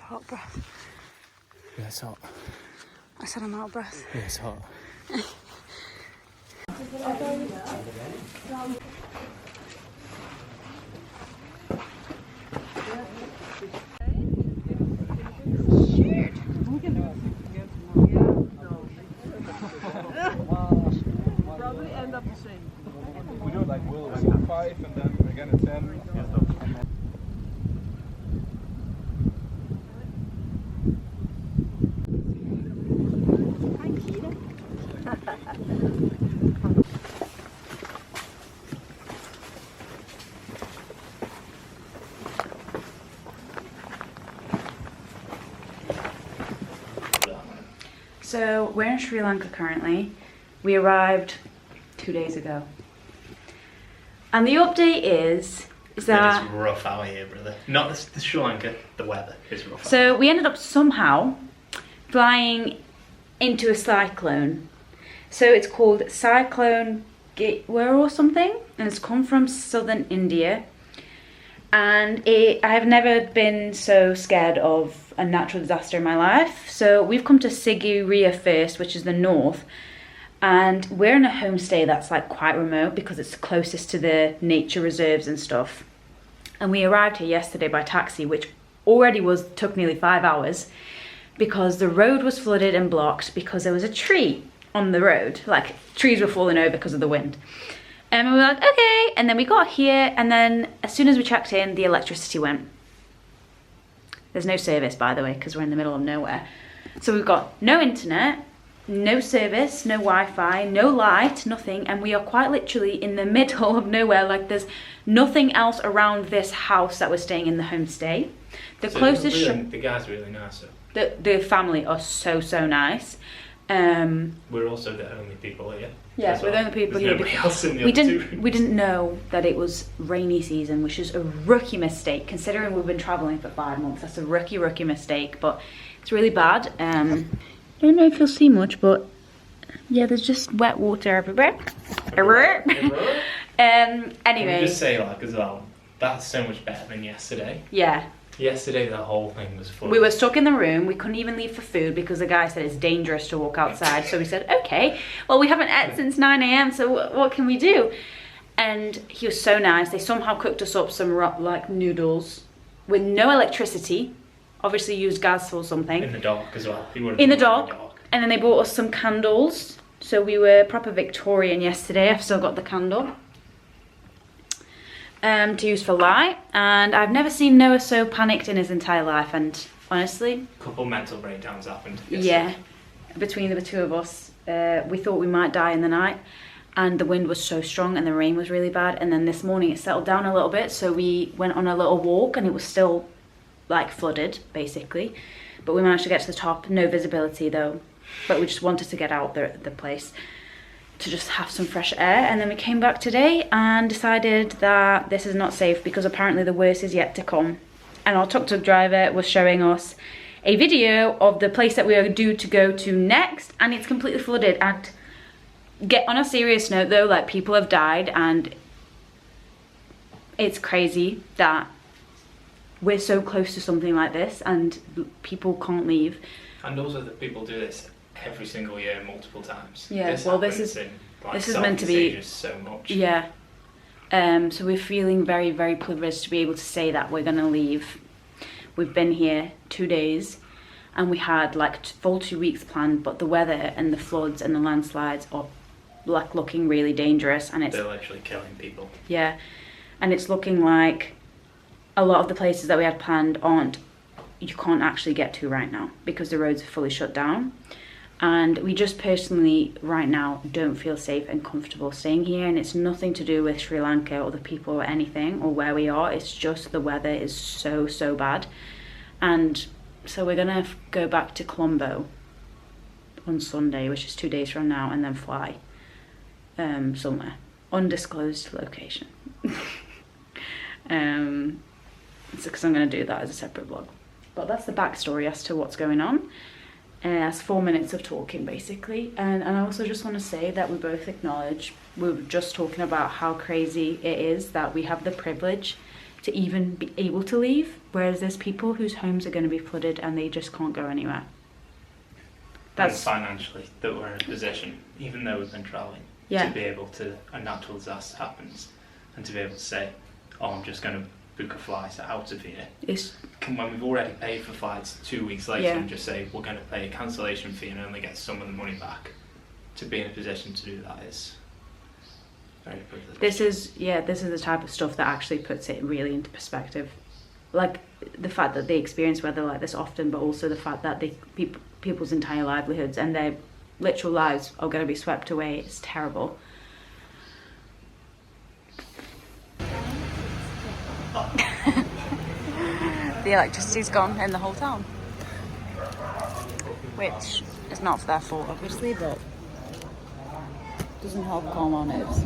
Hot breath. Yeah, it's hot. I said I'm out of breath. Yeah, it's hot. Probably end up the same. We do it like Will, like 5 and then again at 10. So we're in Sri Lanka currently. We arrived 2 days ago. And the update is that... It's rough out here, brother. Not the Sri Lanka, the weather is rough. So we ended up somehow flying into a cyclone. So it's called Cyclone Ditwah or something. And it's come from southern India. And I have never been so scared of a natural disaster in my life. So we've come to Sigiriya first, which is the north. And we're in a homestay that's like quite remote because it's closest to the nature reserves and stuff. And we arrived here yesterday by taxi, which already took nearly 5 hours because the road was flooded and blocked because there was a tree on the road. Like trees were falling over because of the wind. And we were like, okay. And then we got here, and then as soon as we checked in, the electricity went. There's no service, by the way, because we're in the middle of nowhere. So we've got no internet, no service, no Wi-Fi, no light, nothing. And we are quite literally in the middle of nowhere. Like there's nothing else around this house that we're staying in the homestay. The closest the guys are really nice. So. The family are so nice. We're also the only people here. Yeah, we're the only people here. We didn't know that it was rainy season, which is a rookie mistake considering we've been traveling for 5 months. That's a rookie mistake, but it's really bad. I don't know if you'll see much, but yeah, there's just wet water everywhere. Anyway, Can we just say like as well, that's so much better than yesterday. Yeah. Yesterday the whole thing was full. We were stuck in the room. We couldn't even leave for food because the guy said it's dangerous to walk outside. So we said, okay, well we haven't ate since 9 AM, so what can we do? And he was so nice. They somehow cooked us up some like noodles with no electricity. Obviously used gas or something. In the dark as well. In the dark. And then they bought us some candles. So we were proper Victorian yesterday. I've still got the candle. To use for light, and I've never seen Noah so panicked in his entire life, and honestly... A couple mental breakdowns happened yesterday. Yeah, between the two of us, we thought we might die in the night, and the wind was so strong and the rain was really bad, and then this morning it settled down a little bit, so we went on a little walk and it was still like flooded, basically, but we managed to get to the top. No visibility though, but we just wanted to get out the place to just have some fresh air. And then we came back today and decided that this is not safe because apparently the worst is yet to come. And our tuk-tuk driver was showing us a video of the place that we are due to go to next, and it's completely flooded. And on a serious note though, like people have died, and it's crazy that we're so close to something like this and people can't leave. And also that people do this every single year multiple times. Yeah, this is meant to be so much. Yeah. So we're feeling very privileged to be able to say that we're gonna leave. We've been here 2 days and we had like full 2 weeks planned, but the weather and the floods and the landslides are like looking really dangerous, and they're literally killing people. Yeah, and it's looking like a lot of the places that we had planned you can't actually get to right now because the roads are fully shut down. And we just personally right now don't feel safe and comfortable staying here, and it's nothing to do with Sri Lanka or the people or anything or where we are. It's just the weather is so bad. And so we're gonna go back to Colombo on Sunday, which is 2 days from now, and then fly somewhere, undisclosed location. It's because I'm gonna do that as a separate vlog. But that's the backstory as to what's going on. That's 4 minutes of talking basically. And I also just want to say that we both acknowledge, we were just talking about how crazy it is that we have the privilege to even be able to leave, whereas there's people whose homes are going to be flooded and they just can't go anywhere. That's financially that we're in a position, even though we've been travelling, to be able to, a natural disaster happens, and to be able to say, oh, I'm just going to book a flight out of here. When we've already paid for flights 2 weeks later, and just say we're going to pay a cancellation fee and only get some of the money back, to be in a position to do that is very privileged. This is the type of stuff that actually puts it really into perspective. Like the fact that they experience weather like this often, but also the fact that people's entire livelihoods and their literal lives are going to be swept away. It's terrible. The electricity's gone in the whole town, which is not their fault obviously, but doesn't help calm our nerves.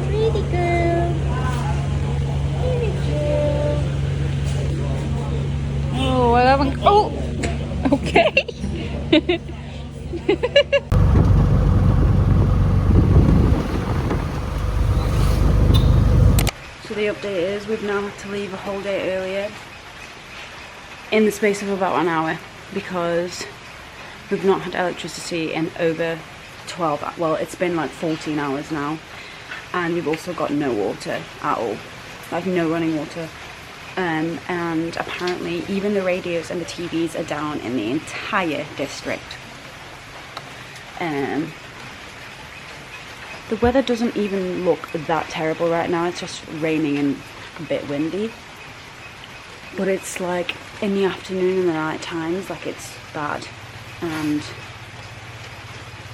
Pretty girl. Oh, I haven't. Oh, okay. So the update is we've now had to leave a whole day earlier in the space of about an hour because we've not had electricity in over 12 hours. Well, it's been like 14 hours now, and we've also got no water at all, like no running water. And apparently even the radios and the TVs are down in the entire district. The weather doesn't even look that terrible right now. It's just raining and a bit windy, but it's like in the afternoon and the night times, like it's bad. And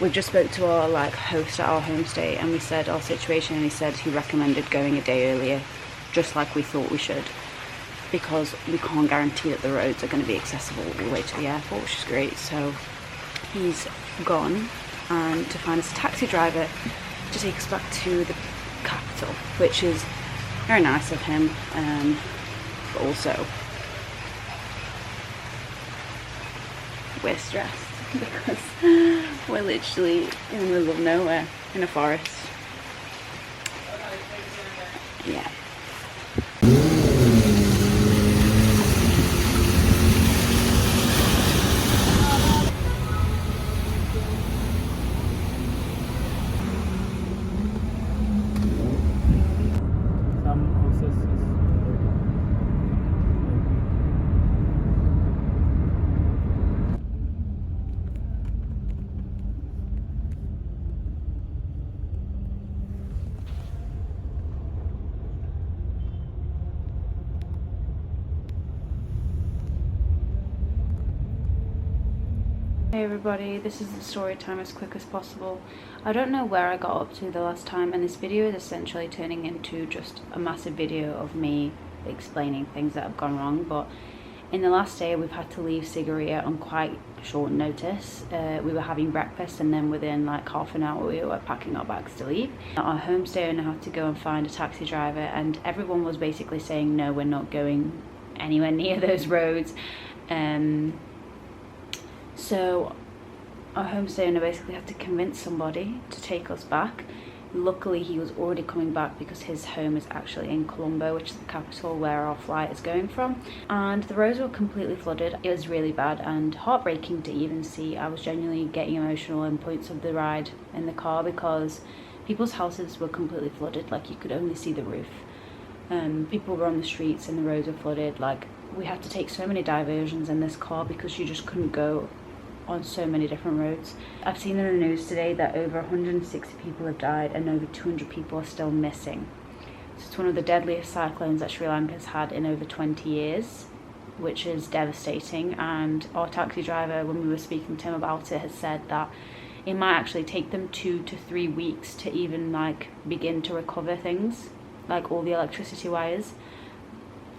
we just spoke to our like host at our homestay and we said our situation, and he said he recommended going a day earlier, just like we thought we should, because we can't guarantee that the roads are going to be accessible all the way to the airport, which is great. So he's gone and to find us a taxi driver to take us back to the capital, which is very nice of him, but also we're stressed because we're literally in the middle of nowhere in a forest. Yeah. Hey everybody, this is the story time as quick as possible. I don't know where I got up to the last time, and this video is essentially turning into just a massive video of me explaining things that have gone wrong. But in the last day we've had to leave Sigiriya on quite short notice. We were having breakfast and then within like half an hour we were packing our bags to leave. Our homestay owner had to go and find a taxi driver, and everyone was basically saying no, we're not going anywhere near those roads. So our homestay owner basically had to convince somebody to take us back. Luckily he was already coming back because his home is actually in Colombo, which is the capital where our flight is going from. And the roads were completely flooded. It was really bad and heartbreaking to even see. I was genuinely getting emotional in points of the ride in the car because people's houses were completely flooded. Like you could only see the roof. People were on the streets and the roads were flooded. Like we had to take so many diversions in this car because you just couldn't go on so many different roads. I've seen in the news today that over 160 people have died and over 200 people are still missing. So it's one of the deadliest cyclones that Sri Lanka has had in over 20 years, which is devastating. And our taxi driver, when we were speaking to him about it, has said that it might actually take them 2 to 3 weeks to even like begin to recover things, like all the electricity wires.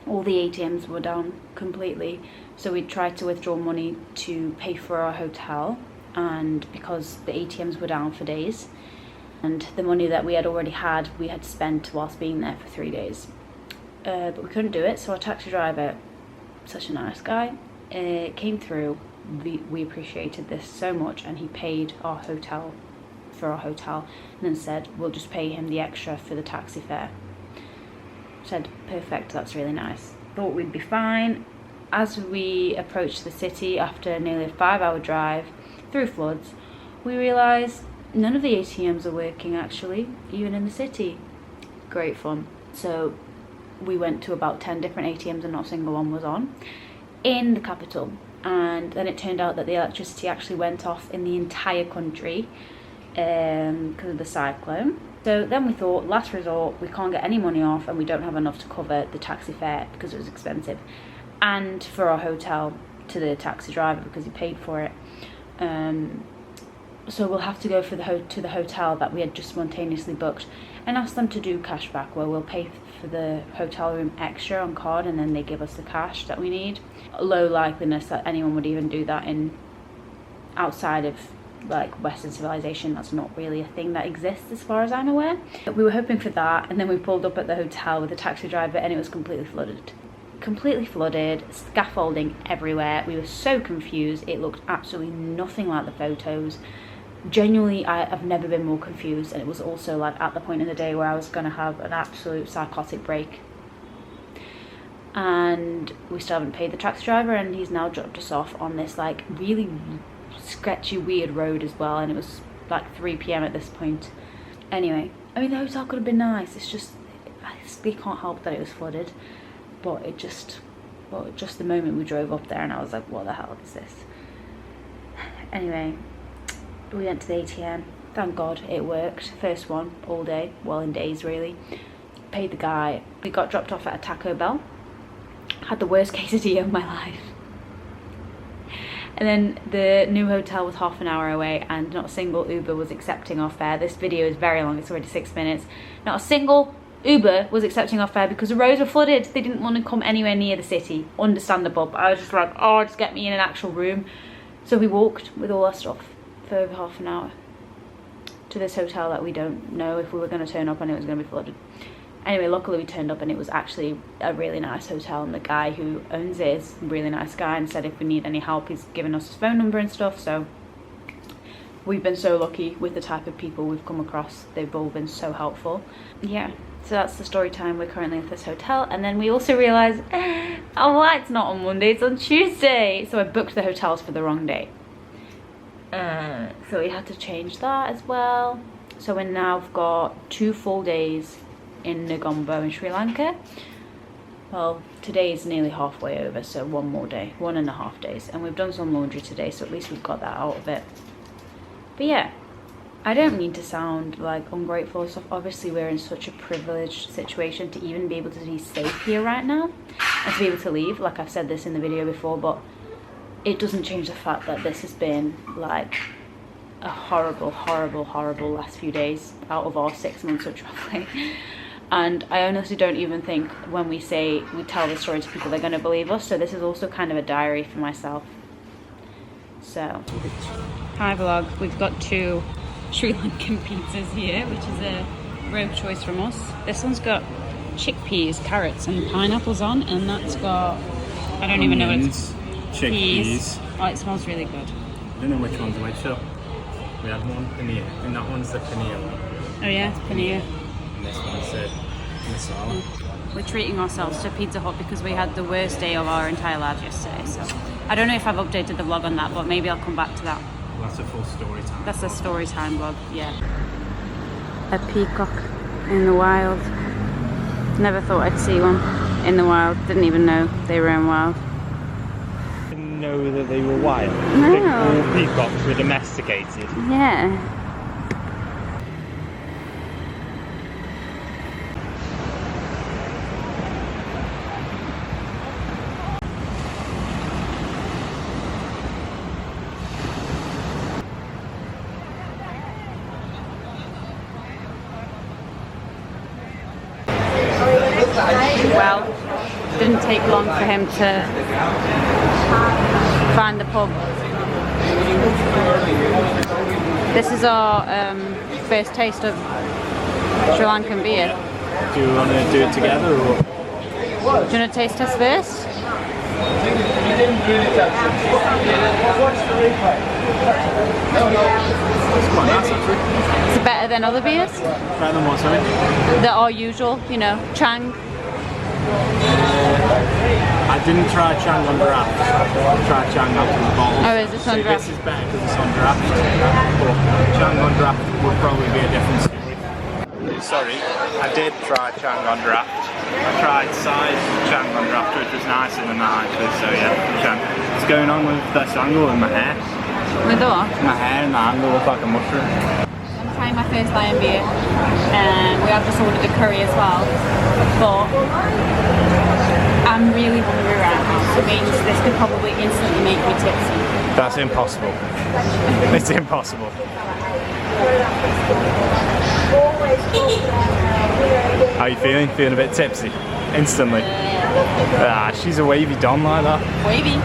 All the ATMs were down completely, so we tried to withdraw money to pay for our hotel, and because the ATMs were down for days, and the money that we had already had we had spent whilst being there for 3 days, but we couldn't do it. So our taxi driver, such a nice guy, came through. We appreciated this so much, and he paid our hotel for our hotel, and then said we'll just pay him the extra for the taxi fare. Said, perfect, that's really nice. Thought we'd be fine. As we approached the city after nearly a 5-hour drive through floods, we realised none of the ATMs are working actually, even in the city. Great fun. So we went to about 10 different ATMs and not a single one was on in the capital. And then it turned out that the electricity actually went off in the entire country because of the cyclone. So then we thought, last resort, we can't get any money off and we don't have enough to cover the taxi fare because it was expensive, and for our hotel to the taxi driver because he paid for it. So we'll have to go to the hotel that we had just spontaneously booked and ask them to do cashback, where we'll pay for the hotel room extra on card and then they give us the cash that we need. Low likeliness that anyone would even do that in outside of like Western civilization. That's not really a thing that exists as far as I'm aware. We were hoping for that, and then we pulled up at the hotel with the taxi driver and it was completely flooded, scaffolding everywhere. We were so confused. It looked absolutely nothing like the photos. Genuinely, I've never been more confused, and it was also like at the point in the day where I was going to have an absolute psychotic break. And we still haven't paid the taxi driver, and he's now dropped us off on this like really sketchy, weird road as well, and it was like 3 p.m. at this point. Anyway, I mean, the hotel could have been nice. It's just, we can't help that it was flooded. But it just, well, just the moment we drove up there and I was like, what the hell is this? Anyway, we went to the ATM. Thank God it worked. First one all day, well, in days really. Paid the guy. We got dropped off at a Taco Bell. Had the worst quesadilla of my life. And then the new hotel was half an hour away and not a single Uber was accepting our fare. This video is very long, it's already 6 minutes. Not a single Uber was accepting our fare because the roads were flooded. They didn't want to come anywhere near the city. Understandable, but I was just like, oh, just get me in an actual room. So we walked with all our stuff for over half an hour to this hotel that we don't know if we were going to turn up and it was going to be flooded. Anyway, luckily we turned up and it was actually a really nice hotel, and the guy who owns it is a really nice guy and said if we need any help he's given us his phone number and stuff. So we've been so lucky with the type of people we've come across. They've all been so helpful. Yeah, so that's the story time. We're currently at this hotel, and then we also realised, oh, well, it's not on Monday, it's on Tuesday. So I booked the hotels for the wrong day. So we had to change that as well. So we now have got 2 full days in Negombo in Sri Lanka. Well, today is nearly halfway over, so 1 more day, 1.5 days. And we've done some laundry today, so at least we've got that out of it. But yeah, I don't mean to sound like ungrateful or stuff. Obviously, we're in such a privileged situation to even be able to be safe here right now and to be able to leave. Like I've said this in the video before, but it doesn't change the fact that this has been like a horrible, horrible, horrible last few days out of our 6 months of traveling. And I honestly don't even think when we tell this story to people, they're going to believe us. So this is also kind of a diary for myself. So, hi vlog. We've got 2 Sri Lankan pizzas here, which is a rare choice from us. This one's got chickpeas, carrots and pineapples on, and that's got, I don't even know what it's, chickpeas. Oh, it smells really good. I don't know which one's which, so we had one paneer, and that one's the paneer one. Oh yeah, it's paneer. And this one's the masala. We're treating ourselves to Pizza Hut because we had the worst day of our entire lives yesterday. So I don't know if I've updated the vlog on that, but maybe I'll come back to that. Well, that's a full story time. That's a story time vlog, yeah. A peacock in the wild. Never thought I'd see one in the wild. Didn't even know they were in wild. Didn't know that they were wild. No. All peacocks were domesticated. Yeah. Well, didn't take long for him to find the pub. This is our first taste of Sri Lankan beer. Do you want to do it together or? Do you want to taste test first? It's quite nice actually. Is it better than other beers? Better than what, sorry? Our usual, you know, Chang. I didn't try Chang on draft. I tried Chang out of the bottle. Oh, is this on draft? This is better because it's on draft. But Chang on draft would probably be a different story. Sorry, I did try Chang on draft. I tried side Chang on draft, which was nicer than that actually. So yeah, Chang. What's going on with this angle in my hair? With what? My hair and the angle look like a mushroom. I'm trying my first lion beer, and we have just ordered a curry as well. But I'm really hungry right now, so it means this could probably instantly make me tipsy. That's impossible. It's impossible. How are you feeling? Feeling a bit tipsy? Instantly. Ah, she's a wavy don like that. Wavy.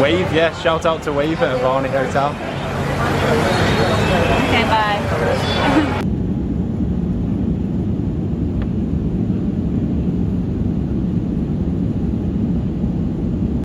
Wave, yeah. Shout out to Wave at Varney Hotel. Okay, bye.